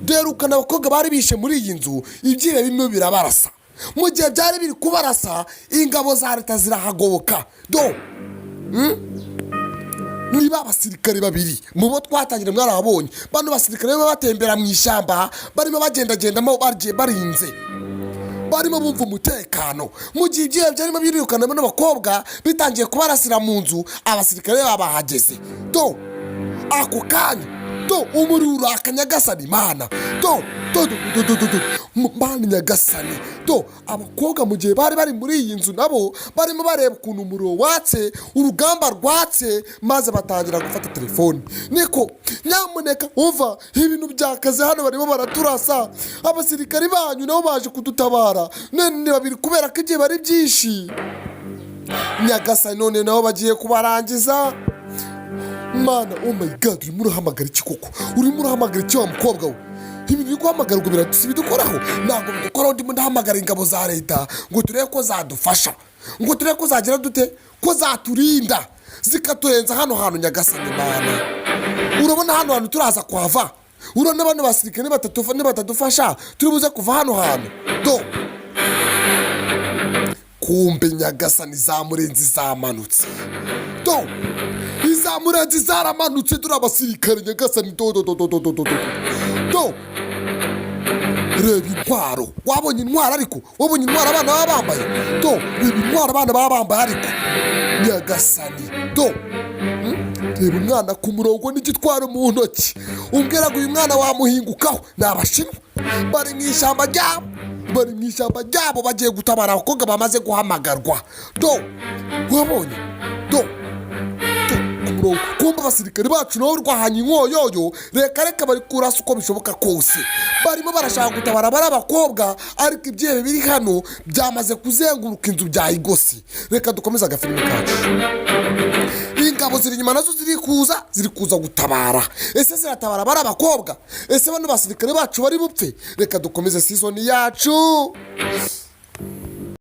derukana abakobwa bari bishe muri iyi nzu ibyibe bimwe birabarasa mu gihe byari biri kubarasa ingabo za leta zirahagoboka niba abasirikare babiri mu bo twatangira mwarabonye bano basirikare batembera mu ishyamba barimo bagendagendamo barinze barimo bumva umutekano mu gihe ibyibe byarimo birirukanamo n'abakobwa bitangiye kubarasira mu nzu abasirikare babahageze ako kanya umuriro uraka Nyagasani mana mana Nyagasani abakobwa mu gihe bari muri iyi nzu nabo barimo bareba ukuntu umuriro watse urugamba rwatse maze batangira gufata telefoni niko nyamuneka uva ibintu byakaze hano barimo baraturasa abasirikari banyu nabo baje kudutabara none babiri kubera ko igihe bari byinshi Nyagasani none nabo bagiye kubarangiza mana my god urimo urahamagara iki koko urimo urahamagara iki wa mukobwa we ibintu biri guhamagara ngo bidukoraho ntabwo bidukora ndimo ndahamagara ingabo za leta ngo turebe ko zadufasha ngo turebe ko zagira dute ko zaturinda zikaturenza hano hantu Nyagasani mana urabona hano hantu turaza kwava urabona bano basirikare batadufasha turi buze kuva hano hantu kumbe Nyagasani zamurenzi zamanutse izamurenzi zaramanutse turi abasirikare Nyagasani reba intwaro wabonye intwaro ariko wabonye intwaro abana baba bambaye reba intwaro abana baba bambaye ariko Nyagasani reba umwana ku murongo n'igitwaro mu ntoki umbwira ngo uyu mwana wamuhingukaho ni abashinwa bari mu ishyamba ryabo bagiye gutabara abakobwa bamaze guhamagarwa wabonye kumba abasirikare bacu nabo rwahanye inkoyoyo reka bari kurasa uko bishoboka kose barimo barashaka gutabara bari abakobwa ariko ibyebe biri hano byamaze kuzenguruka inzu bya igosi reka dukomeze agafilime kacu ingabo ziri inyuma nazo ziri kuza gutabara ese ziratabara bari abakobwa ese bano basirikare bacu bari bupfe reka dukomeze season yacu